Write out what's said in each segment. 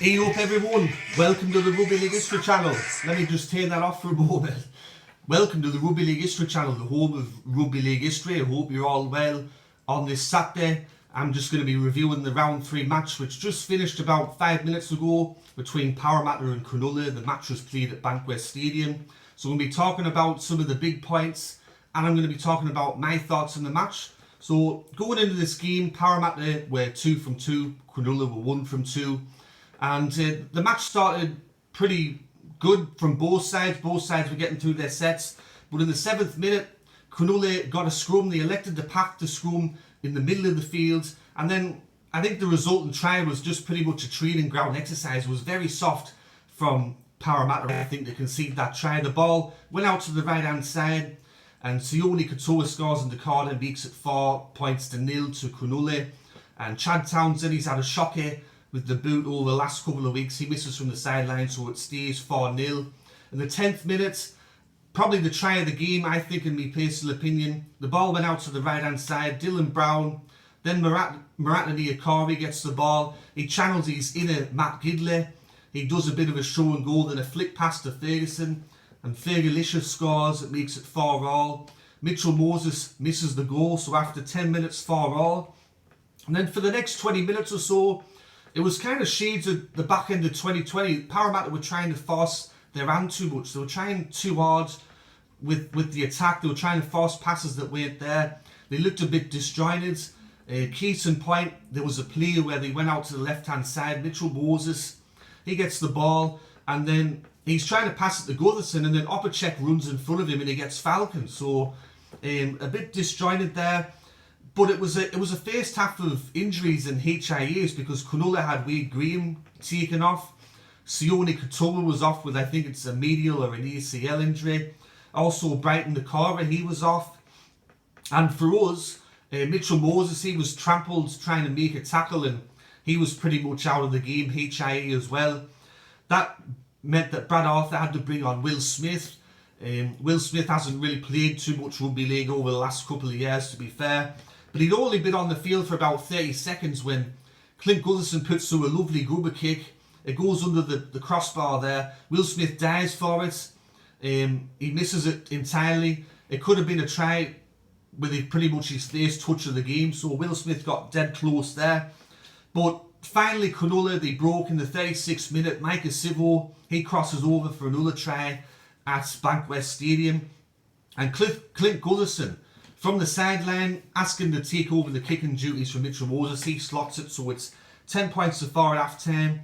Hey up everyone, welcome to the Rugby League History Channel. Let me just turn that off for a moment. Welcome to the Rugby League History Channel, the home of Rugby League history. I hope you're all well. On this Saturday, I'm just going to be reviewing the round 3 match which just finished about 5 minutes ago between Parramatta and Cronulla. The match was played at Bankwest Stadium. So I'm going to be talking about some of the big points and I'm going to be talking about my thoughts on the match. So going into this game, Parramatta were 2 from 2, Cronulla were 1 from 2. And the match started pretty good from both sides. Both sides were getting through their sets. But in the 7th minute, Cronulla got a scrum. They elected to pack the scrum in the middle of the field. And then I think the resultant try was just pretty much a training ground exercise. It was very soft from Parramatta, I think, to concede that try. The ball went out to the right-hand side. And Sione Katoa scores in the corner and makes it 4 points to 0 to Cronulla. And Chad Townsend, he's had a shocker with the boot over the last couple of weeks. He misses from the sideline, so it stays 4-0. In the 10th minute, probably the try of the game, I think, in my personal opinion. The ball went out to the right-hand side. Dylan Brown, then Maratani gets the ball. He channels his inner Matt Gidley. He does a bit of a show and goal, then a flick pass to Ferguson. And Fergalicious scores. It makes it 4-all. Mitchell Moses misses the goal, so after 10 minutes, 4-all. And then for the next 20 minutes or so, it was kind of shades of the back end of 2020. Parramatta were trying to force their hand too much. They were trying too hard with the attack. They were trying to force passes that weren't there. They looked a bit disjointed. Case in point, there was a play where they went out to the left-hand side. Mitchell Moses, he gets the ball, and then he's trying to pass it to Gutherson, and then Opacek runs in front of him, and he gets Falcon. So a bit disjointed there. But it was a first half of injuries and HIAs because Cronulla had Wade Graham taken off. Sione Katoa was off with, I think it's a medial or an ACL injury. Also Brighton Nakora, he was off. And for us, Mitchell Moses, he was trampled trying to make a tackle and he was pretty much out of the game, HIA as well. That meant that Brad Arthur had to bring on Will Smith. Will Smith hasn't really played too much rugby league over the last couple of years, to be fair. But he'd only been on the field for about 30 seconds when Clint Gutherson puts through a lovely grubber kick. It goes under the crossbar there. Will Smith dives for it. He misses it entirely. It could have been a try with pretty much his first touch of the game. So Will Smith got dead close there. But finally, Cronulla, they broke in the 36th minute. Micah Sivo, he crosses over for another try at Bankwest Stadium. And Clint Gutherson, from the sideline, asking to take over the kicking duties from Mitchell Moses. He slots it, so it's 10 points to 4 at half-time.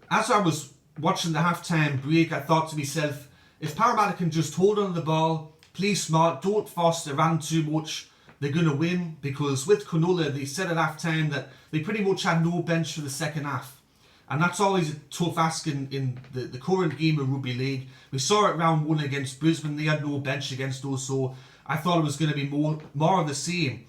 As I was watching the half-time break, I thought to myself, if Parramatta can just hold on to the ball, play smart, don't force their hand too much, they're going to win. Because with Cronulla, they said at half-time that they pretty much had no bench for the second half. And that's always a tough ask in the current game of rugby league. We saw it round 1 against Brisbane, they had no bench against us, so I thought it was going to be more of the same.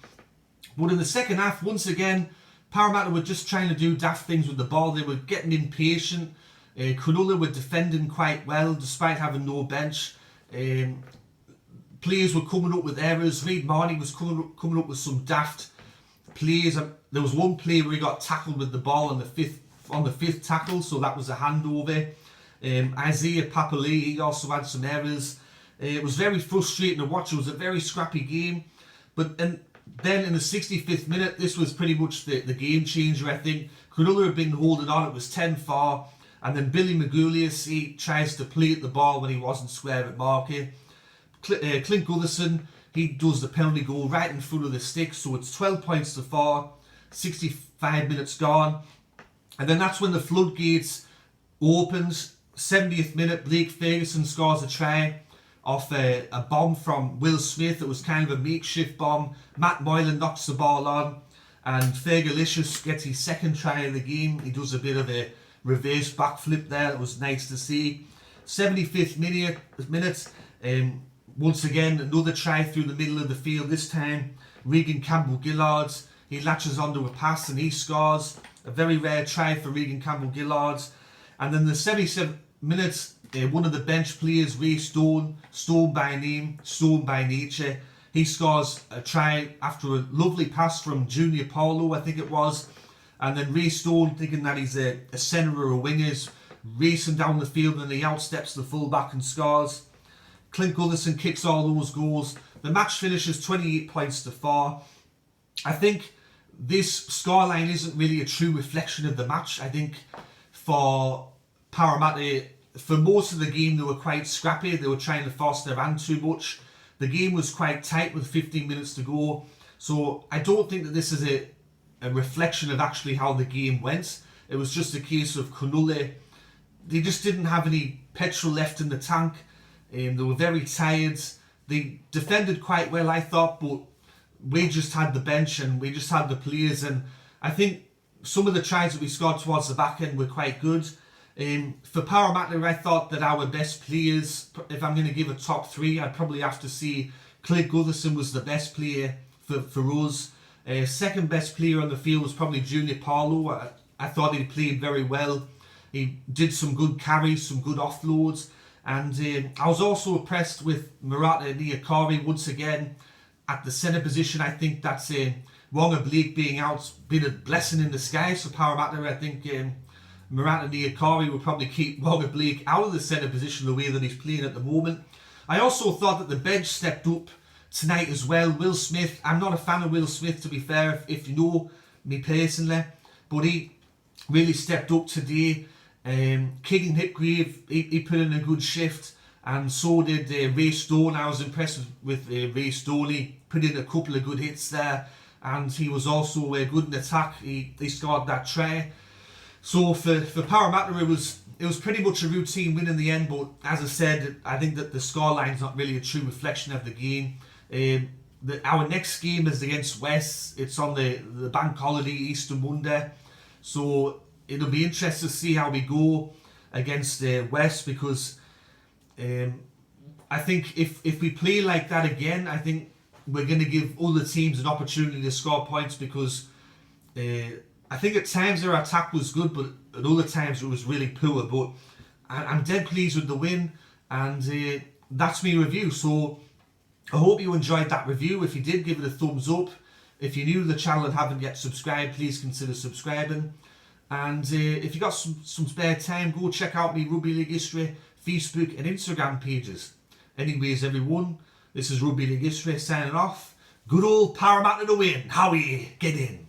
But in the second half, once again, Parramatta were just trying to do daft things with the ball. They were getting impatient. Cronulla were defending quite well despite having no bench. Players were coming up with errors. Reid Marnie was coming up with some daft plays. There was one play where he got tackled with the ball on the fifth tackle, so that was a handover. Isaiah Papali, he also had some errors. It was very frustrating to watch. It was a very scrappy game. But then in the 65th minute, this was pretty much the game changer, I think. Cronulla had been holding on. It was 10-4. And then Billy Magoulias, he tries to play at the ball when he wasn't square at marker. Clint Gutherson, he does the penalty goal right in front of the stick. So it's 12 points to 4. 65 minutes gone. And then that's when the floodgates opens. 70th minute, Blake Ferguson scores a try off a bomb from Will Smith. It was kind of a makeshift bomb. Matt Moylan knocks the ball on and Fergalicious gets his second try of the game. He does a bit of a reverse backflip there. It was nice to see. 75th minute, once again another try through the middle of the field. This time Regan Campbell-Gillard, he latches onto a pass and he scores. A very rare try for Regan Campbell-Gillard. And then the 77th minute, one of the bench players, Ray Stone by name, Stone by nature, he scores a try after a lovely pass from Junior Paulo, I think it was. And then Ray Stone, thinking that he's a centre or a winger, is racing down the field, and he outsteps the fullback and scores. Clint Gutherson kicks all those goals. The match finishes 28 points to 4. I think this scoreline isn't really a true reflection of the match. I think for Parramatta, for most of the game, they were quite scrappy. They were trying to force their hand too much. The game was quite tight with 15 minutes to go. So I don't think that this is a reflection of actually how the game went. It was just a case of Cronulla. They just didn't have any petrol left in the tank. They were very tired. They defended quite well, I thought, but we just had the bench and we just had the players. And I think some of the tries that we scored towards the back end were quite good. For Parramatta, I thought that our best players, if I'm going to give a top 3, I'd probably have to say Clint Gutherson was the best player for us. Second best player on the field was probably Junior Paulo. I thought he played very well. He did some good carries, some good offloads. And I was also impressed with Marata Niakari once again at the centre position. I think that's Wonga Blake being out been a blessing in disguise for Parramatta. I think Marata Niakari will probably keep Wonga Blake out of the centre position the way that he's playing at the moment. I also thought that the bench stepped up tonight as well. Will Smith, I'm not a fan of Will Smith, to be fair, if you know me personally, but he really stepped up today. Keegan Hipgrave, he put in a good shift, and so did Ray Stone. I was impressed with Ray Stone. He put in a couple of good hits there, and he was also good in attack. He scored that try. So for Parramatta, it was pretty much a routine win in the end, but as I said, I think that the scoreline's not really a true reflection of the game. Our next game is against West. It's on the bank holiday, Easter Monday. So it'll be interesting to see how we go against West, because I think if we play like that again, I think we're going to give other teams an opportunity to score points, because I think at times their attack was good, but at other times it was really poor. But I'm dead pleased with the win, and that's my review. So I hope you enjoyed that review. If you did, give it a thumbs up. If you're new to the channel and haven't yet subscribed, please consider subscribing. And if you got some spare time, go check out my Rugby League History Facebook and Instagram pages. Anyways, everyone, this is Rugby League History signing off. Good old Parramatta to win. Howie, get in.